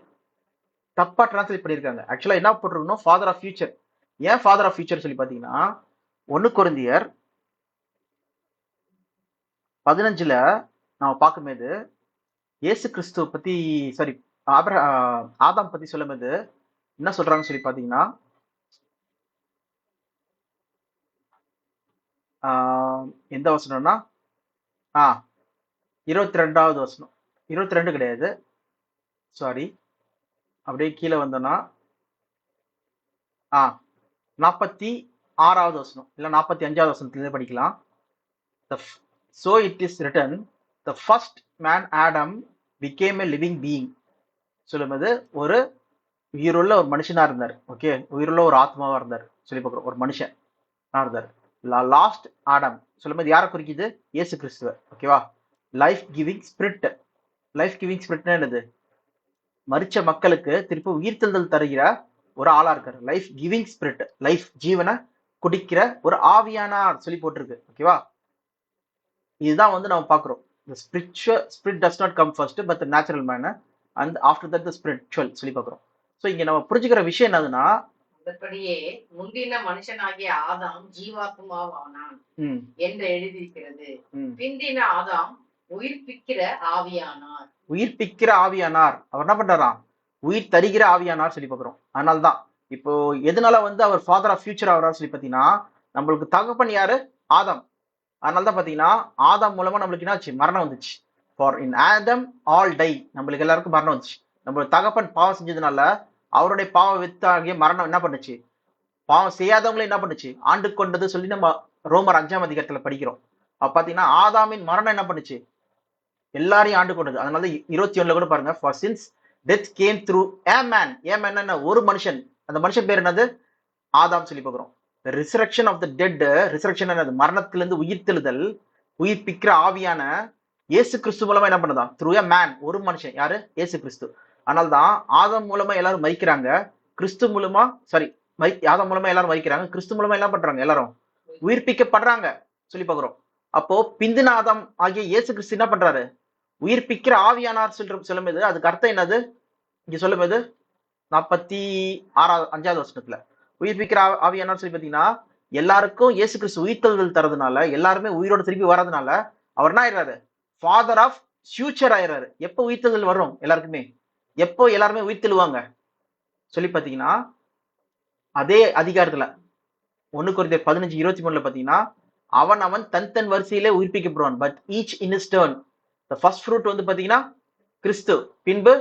தப்பா டிரான்ஸ்லேட் பண்ணியிருக்காங்க. ஆக்சுவலா என்ன போட்டிருக்கணும்? Father of future. ஏன் ஃபாதர் ஆஃப் ஃபியூச்சர் சொல்லி பாத்தீங்கன்னா 1 கொரிந்தியர் 15 நம்ம பார்க்கும்போது இயேசு கிறிஸ்துவ பத்தி சாரி ஆதாம் பத்தி சொல்லும்போது என்ன சொல்றாங்கன்னு சொல்லி பாத்தீங்கன்னா எந்த வசனம்னா 22வது வசனம், 22 கிடையாது சாரி, அப்படியே கீழே வந்தோம்னா 46வது வசனம் இல்ல 45வது வசனத்திலிருந்து படிக்கலாம். So it is written, the first man Adam became a living being. சொல்லும்போது ஒரு உயிருள்ள ஒரு மனுஷனா இருந்தார். ஓகே, உயிருள்ள ஒரு ஆத்மாவா இருந்தார் சொல்லி பார்க்கிறோம். ஒரு மனுஷன் இருந்தார். லாஸ்ட் ஆடம் சொல்லும்போது யாரை குறிக்குது? இயேசு கிறிஸ்துவ. ஓகேவா? Life giving spirit. Life giving ஸ்பிரிட்னா என்னது? மரிச்ச மக்களுக்கு திருப்பி உயிர்த்தெழுதல் தருகிற ஒரு ஆளா இருக்காரு. லைஃப் கிவிங் ஸ்பிரிட், லைஃப் ஜீவனை குடிக்கிற ஒரு ஆவியானார் சொல்லி போட்டிருக்கு. ஓகேவா? இதுதான் வந்து நம்ம பார்க்கிறோம். the spirit does not come first but the natural man and after that the spiritual சொல்லி பார்க்கிறோம். சோ இங்க நம்ம புரிஞ்சுக்கிற விஷயம் என்னதுன்னா, அதன்படியே முந்தின மனுஷனாகிய ஆதாம் ஜீவாத்மாவானான் என்று எழுதியிருக்கிறது. பிந்தின ஆதாம் உயிர்ப்பிக்கிற ஆவியானார். உயிர்ப்பிக்கிற ஆவியானார் அவர் என்ன பண்றாராம்? உயிர் தருகிற ஆவியானார் சொல்லி பார்க்கிறோம். அதனால்தான் இப்போ எதனால வந்து அவர் ஃபாதர் ஆஃப் ஃபியூச்சர் ஆகிறார் சொல்லி பார்த்தீங்கன்னா, நம்மளுக்கு தகப்பன் யாரு? ஆதாம். அதனாலதான் பாத்தீங்கன்னா ஆதாம் மூலமா நம்மளுக்கு என்னாச்சு? மரணம் வந்துச்சு. For in Adam all die, நம்மளுக்கு எல்லாருக்கும் மரணம் வந்துச்சு. நம்ம தகப்பன் பாவம் செஞ்சதுனால அவருடைய பாவ வித்தாகிய மரணம் என்ன பண்ணுச்சு? பாவம் செய்யாதவங்களை என்ன பண்ணுச்சு? ஆண்டு கொண்டது சொல்லி நம்ம ரோமர் 5ஆம் அதிகாரத்துல படிக்கிறோம். அப்ப பாத்தீங்கன்னா ஆதாமின் மரணம் என்ன பண்ணுச்சு? எல்லாரையும் ஆண்டு கொண்டது. அதனால 21 கூட பாருங்க, for since death came through a man. A man என்ன? ஒரு மனுஷன். அந்த மனுஷன் பேர் என்னது? ஆதாம் சொல்லி பார்க்கிறோம். The resurrection of the dead, resurrection என்னது? மரணத்திலிருந்து உயிர்த்தெழுதல், உயிர்ப்பிக்கிற ஆவியான இயேசு கிறிஸ்து மூலமா என்ன பண்ணதா? through a man, ஒரு மனுஷன். யாரு? இயேசு கிறிஸ்து. அதனால்தான் ஆதாம் மூலமா எல்லாரும் மரிக்கிறாங்க, கிறிஸ்து மூலமா ஆதாம் மூலமா எல்லாரும் மரிக்கிறாங்க, கிறிஸ்து மூலமா என்ன பண்றாங்க? எல்லாரும் உயிர்ப்பிக்கப்படுறாங்க சொல்லி பார்க்கிறோம். அப்போ பிந்தின ஆதாம் ஆகிய இயேசு கிறிஸ்து என்ன பண்றாரு? உயிர்ப்பிக்கிற ஆவியானார் சொல்லும்போது அதுக்கு அர்த்தம் என்னது? இங்க சொல்லும்போது 46 5வது வசனத்துல உயிர்ப்பிக்கிற ஆவி என்னன்னு சொல்லி பாத்தீங்கன்னா, எல்லாருக்கும் இயேசு கிறிஸ்து உயிர்த்தெழுதல் தரதுனால, எல்லாருமே உயிரோட திருப்பி வர்றதுனால அவர் என்ன ஆயிடுறாரு? ஃபாதர் ஆஃப் ஃபியூச்சர் ஆயிடுறாரு. எப்போ உயிர்த்தெழுதல் வரும் எல்லாருக்குமே? எப்போ எல்லாருமே உயிர்த்தெழுவாங்க சொல்லி பாத்தீங்கன்னா, அதே அதிகாரத்துல 1 கொரிந்தியர் 15:23 பாத்தீங்கன்னா, அவன் தன் வரிசையிலே உயிர்ப்பிக்கப்படுவான். But each in his turn. The first fruit வந்து பாத்தீங்கன்னா கிறிஸ்து, பின்பு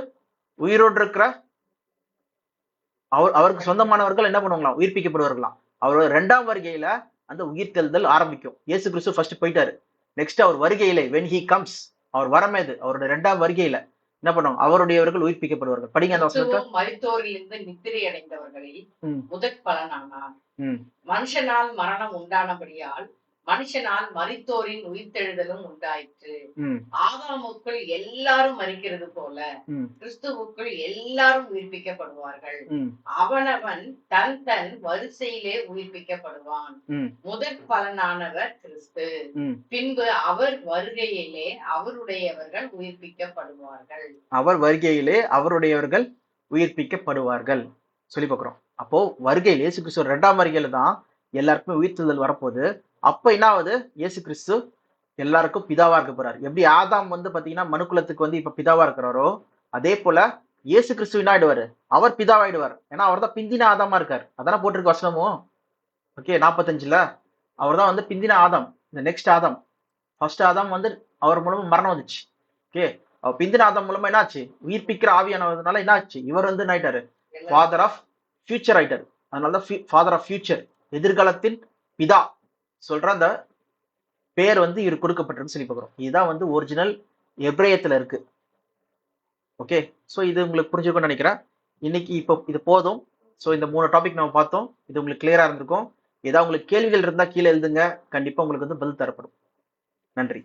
உயிரோடு இருக்கிற அவருக்கு சொந்தமானவர்கள் என்ன பண்ணுவாங்களாம்? உயிர்ப்பிக்கப்படுவார்களாம். அவரோட 2ஆம் வருகையில அந்த உயிர்த்தெழுதல் ஆரம்பிக்கும். இயேசு கிறிஸ்து ஃபர்ஸ்ட் போயிட்டாரு. நெக்ஸ்ட் அவர் வருகையிலே when he comes, அவர் வரமேது அவருடைய 2ஆம் வருகையில என்ன பண்ணுவாங்க? அவருடையவர்கள் உயிர்ப்பிக்கப்படுவார்கள். படிங்க அந்த வசனத்தை. மரித்தோரிலிருந்து நித்திரை அடைந்தவர்களை முதற் பலனானார். மனுஷனால் மரணம் உண்டானபடியால் மனுஷனால் மரித்தோரின் உயிர்த்தெழுதலும் உண்டாயிற்று. ஆதாமுக்குள் எல்லாரும் மரிக்கிறது போல கிறிஸ்துவுக்குள் எல்லாரும் உயிர்ப்பிக்கப்படுவார்கள். அவனவன் தன் வரிசையிலே உயிர்ப்பிக்கப்படுவான். முதற் பலனானவர் கிறிஸ்து, பின்பு அவர் வருகையிலே அவருடையவர்கள் உயிர்ப்பிக்கப்படுவார்கள். அவர் வருகையிலே அவருடையவர்கள் உயிர்ப்பிக்கப்படுவார்கள் சொல்லி பார்க்கிறோம். அப்போ வருகையில் இயேசு கிறிஸ்து 2ஆம் வருகையில தான் எல்லாருக்குமே உயிர்த்தெழுதல் வரப்போகுது. அப்ப என்ன ஆகுது? இயேசு கிறிஸ்து எல்லாருக்கும் பிதாவா இருக்க போறாரு. எப்படி ஆதாம் வந்து பாத்தீங்கன்னா மனுக்குலத்துக்கு வந்து இப்ப பிதாவா இருக்கிறாரோ, அதே போல இயேசு கிறிஸ்து என்ன ஆயிடுவாரு? அவர் பிதாவாயிடுவார். ஏன்னா அவர் தான் பிந்தின ஆதாமா இருக்காரு. அதான போட்டிருக்கு வசனமும். ஓகே, 45ல அவர் தான் வந்து பிந்தின ஆதாம். இந்த நெக்ஸ்ட் ஆதாம், ஃபர்ஸ்ட் ஆதாம் வந்து அவர் மூலமா மரணம் வந்துச்சு. ஓகே, அவர் பிந்தின ஆதாம் மூலமா என்ன ஆச்சு? உயிர்ப்பிக்கிற ஆவியானதுனால என்ன ஆச்சு? இவர் வந்து என்ன ஆயிட்டாரு? ஃபாதர் ஆஃப் ஃபியூச்சர் ஆயிட்டாரு. அதனாலதான் ஃபாதர் ஆஃப் ஃபியூச்சர், எதிர்காலத்தின் பிதா சொல்ற அந்த பேர் வந்து இவர் கொடுக்கப்பட்டிருக்கு சொல்லி பார்க்கிறோம். இதுதான் வந்து ஒரிஜினல் எபிரேயத்துல இருக்கு. ஓகே, ஸோ இது உங்களுக்கு புரிஞ்சுக்கணும்னு நினைக்கிறேன். இன்னைக்கு இப்போ இது போதும். ஸோ இந்த 3 டாபிக் நம்ம பார்த்தோம். இது உங்களுக்கு கிளியரா இருந்திருக்கும். ஏதாவது உங்களுக்கு கேள்விகள் இருந்தா கீழே எழுதுங்க. கண்டிப்பா உங்களுக்கு வந்து பதில் தரப்படும். நன்றி.